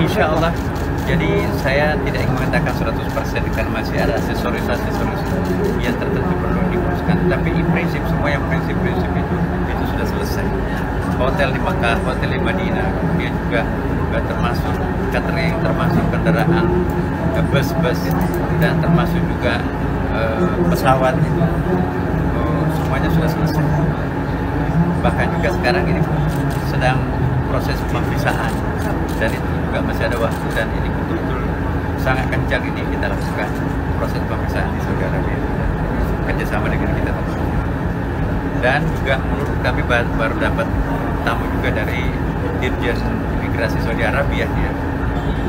Insya Allah. Jadi saya tidak ingin mengatakan 100% karena masih ada aksesoris yang tertentu perlu diuruskan. Tapi in prinsip semua yang prinsip-prinsip itu sudah selesai. Hotel di Makkah, hotel di Madinah, kemudian juga termasuk catering, termasuk kendaraan, bus-bus, dan termasuk juga pesawat itu semuanya sudah selesai. Bahkan juga sekarang ini sedang proses pemeriksaan dan itu juga masih ada waktu, dan ini betul-betul sangat kencang ini kita lakukan proses pemeriksaan di Saudi Arabia kerjasama dengan kita. Dan juga menurut kami baru dapat tamu juga dari Dirjen Imigrasi Saudi Arabia ya.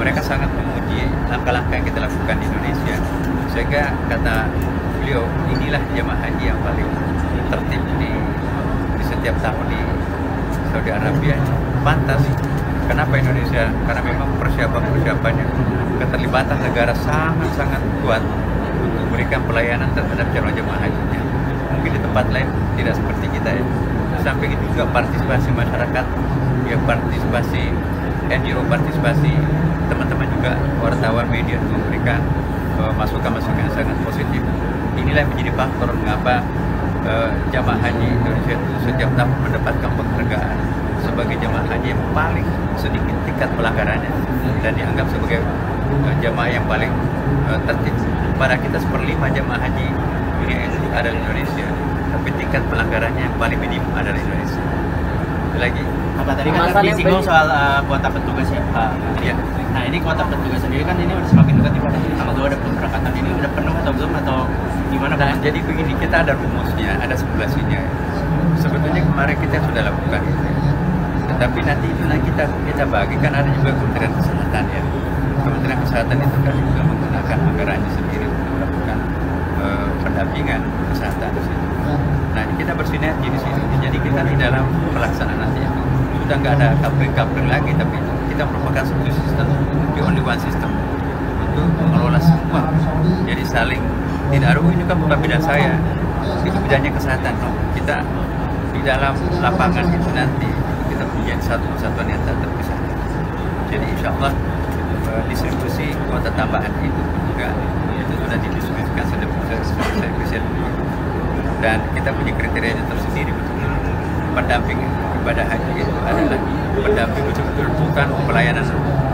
Mereka sangat memuji langkah-langkah yang kita lakukan di Indonesia, sehingga kata beliau inilah jemaah haji yang paling tertib di setiap tahun di Saudi Arabia. Pantas. Kenapa Indonesia? Karena memang persiapannya, keterlibatan negara sangat-sangat kuat untuk memberikan pelayanan terhadap calon jemaah hajinya. Mungkin di tempat lain tidak seperti kita ya. Sampai itu juga partisipasi masyarakat, ya partisipasi NGO, partisipasi teman-teman juga wartawan media untuk memberikan masukan-masukan yang sangat positif. Inilah yang menjadi faktor mengapa jamaah haji Indonesia itu setiap tahun mendapatkan penghargaan sebagai jamaah haji yang paling sedikit tingkat pelanggarannya dan dianggap sebagai jamaah yang paling tertib. Pada kita 1/5 jamaah haji dunia itu ada di Indonesia, tapi tingkat pelanggarannya yang paling minim ada di Indonesia. Lagi apa tadi kan disinggung soal kuota petugas ya Pak. Ya. Nah ini kuota petugas sendiri kan ini udah semakin dekat nih Pak. Tanggal 2 ada pemberangkatan, ini udah penuh atau belum atau gimana Pak? Nah, jadi begini, kita ada rumusnya, ada simulasinya. Sebetulnya kemarin kita sudah lakukan itu. Tetapi nanti itu kita bagikan, ada juga Kementerian Kesehatan ya. Kementerian Kesehatan itu kan juga menggunakan anggarannya sendiri untuk melakukan pendampingan kesehatan di situ. Nah, kita bersinergi di sini. Jadi kita di dalam pelaksanaan nanti itu sudah nggak ada kapling lagi, tapi kita merupakan satu sistem, the only one system untuk mengelola semua. Jadi saling tidak ada, ini kan bukan bidang saya, itu bidangnya kesehatan. No. Kita di dalam lapangan itu nanti kita punya satu kesatuan yang tak terpisahkan. Jadi insya Allah distribusi kuota tambahan itu juga itu sudah didistribusikan selesai presiden. Dan kita punya kriteria tersendiri betul-betul pendamping ibadah haji itu adalah pendamping betul-betul, bukan pelayanan,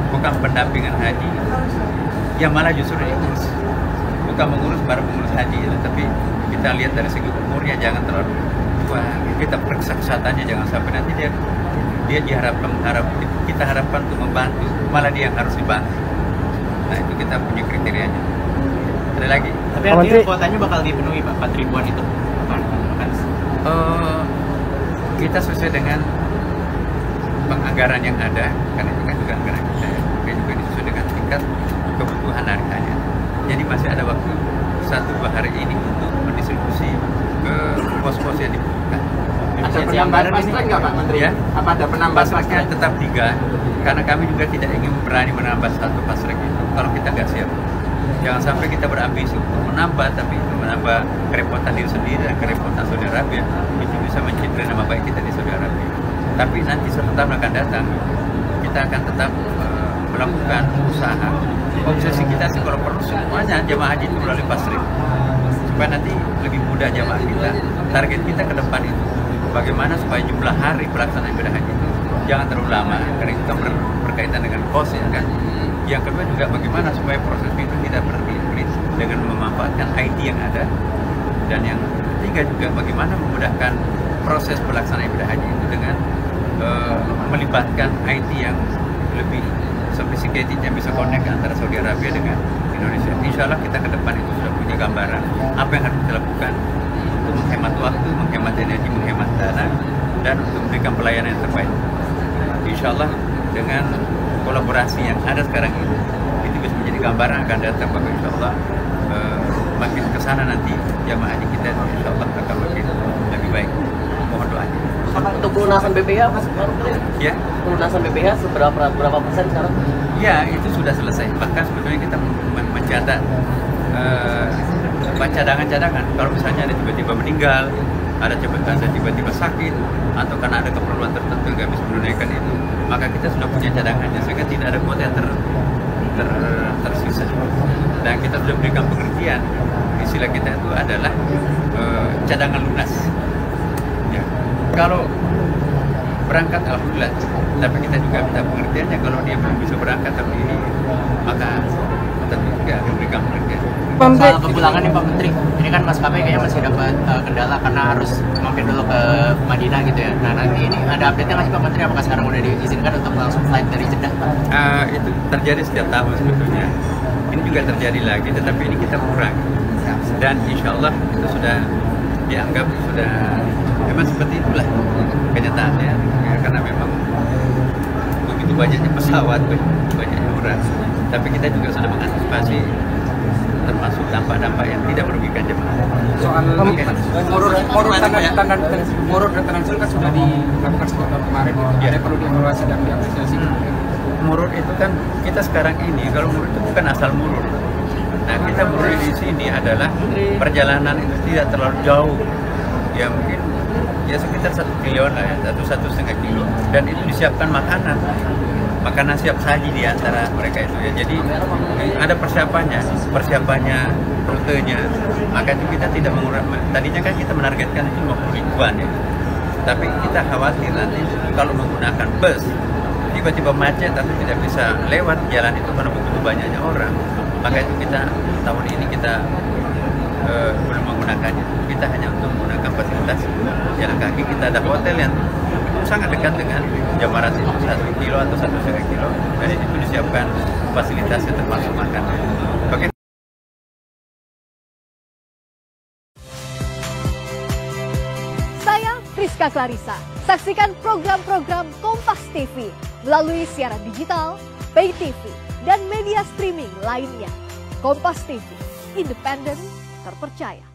bukan pendampingan haji yang malah justru diurus, bukan mengurus para pengurus haji, tapi kita lihat dari segi umurnya jangan terlalu tua, kita periksa kesehatannya jangan sampai nanti dia kita harapkan untuk membantu, malah dia yang harus dibantu. Nah itu kita punya kriterianya. Ada lagi? Tapi artinya kuotanya bakal dipenuhi Pak, 4 ribuan itu? Kita sesuai dengan penganggaran yang ada, karena itu kan juga anggaran kita ya. Kita juga sesuai dengan tingkat kebutuhan harianya. Jadi masih ada waktu 1-2 hari ini untuk mendistribusi ke pos-pos yang dibutuhkan. Ada penambahan fast-track nggak Pak Menteri? Ya? Apa ada penambahan fast-tracknya tetap 3, karena kami juga tidak ingin berani menambah 1 fast-track itu kalau kita nggak siap. Jangan sampai kita berambisi untuk menambah, tapi itu menambah kerepotan diri sendiri dan kerepotan Saudi Arabia, itu bisa mencederai nama baik kita di Saudi Arabia. Tapi nanti suatu tahun akan datang, kita akan tetap melakukan usaha. Obsesi kita sih kalau perlu semuanya jemaah haji itu melalui fast-track, supaya nanti lebih mudah jemaah kita. Target kita ke depan itu bagaimana supaya jumlah hari pelaksanaan ibadah haji itu jangan terlalu lama, karena itu berkaitan dengan cost ya kan. Yang kedua juga bagaimana supaya proses itu tidak berhenti dengan memanfaatkan IT yang ada. Dan yang ketiga juga bagaimana memudahkan proses pelaksanaan ibadah haji itu dengan melibatkan IT yang lebih sophisticated, yang bisa connect antara Saudi Arabia dengan Indonesia. Insya Allah kita ke depan itu sudah punya gambaran apa yang harus kita lakukan untuk menghemat waktu, menghemat energi, menghemat dana, dan untuk memberikan pelayanan yang terbaik. Insya Allah dengan kolaborasi yang ada sekarang ini, itu bisa menjadi gambaran akan datang bahwa insya Allah makin kesana nanti jamaah haji kita insya Allah akan makin lebih baik. Mohon doanya. Untuk pelunasan BPH apa sekarang? Ya. Pelunasan BPH berapa persen sekarang? Ya itu sudah selesai. Bahkan sebetulnya kita mencatat cadangan-cadangan. Kalau misalnya ada tiba-tiba meninggal, ada tiba-tiba sakit atau karena ada keperluan tertentu nggak bisa menunaikan itu, maka kita sudah punya cadangannya sehingga tidak ada kuota yang tersisa. Dan kita sudah berikan pengertian, istilah kita itu adalah cadangan lunas. Ya. Kalau berangkat alhamdulillah, tapi kita juga minta pengertiannya kalau dia belum bisa berangkat tapi maka tentu juga akan berikan pengertian. Soal kepulangan nih Pak Menteri, ini kan maskapai kayaknya masih dapat kendala karena harus mampir dulu ke Madinah gitu ya. Nah nanti ini ada update-nya nggak sih Pak Menteri? Apakah sekarang udah diizinkan untuk langsung flight dari Jeddah? Itu terjadi setiap tahun sebetulnya. Ini juga terjadi lagi, tetapi ini kita kurang. Dan insya Allah itu sudah dianggap sudah memang seperti itulah kenyataannya. Ya, karena memang begitu banyaknya pesawat, begitu banyaknya orang. Tapi kita juga sudah mengantisipasi termasuk dampak-dampak yang tidak merugikan jemaah. Soal murud dan tanazul kan sudah dilakukan sejak tahun kemarin. Ya. Ada perlu dievaluasi dan diapresiasi. Murud itu kan kita sekarang ini, kalau murud itu bukan asal murud. Nah kita murud di sini adalah perjalanan itu tidak terlalu jauh, ya mungkin ya sekitar 1 kilo lah ya, 1,5 kilo, dan itu disiapkan makanan siap saji di antara mereka itu ya. Jadi ada persiapannya rutenya, maka itu kita tidak mengurangi. Tadinya kan kita menargetkan itu 50 ribuan ya, tapi kita khawatir nanti kalau menggunakan bus tiba-tiba macet atau tidak bisa lewat jalan itu karena begitu banyaknya orang, maka itu kita tahun ini kita belum menggunakannya. Kita hanya untuk menggunakan fasilitas jalan kaki. Kita ada hotel yang sangat dekat dengan Jamarat itu 1 kilo atau 1,5 kilo, dan itu disiapkan fasilitasnya termasuk makanan. Oke. Saya Friska Clarissa. Saksikan program-program Kompas TV melalui siaran digital, pay TV, dan media streaming lainnya. Kompas TV, independen, terpercaya.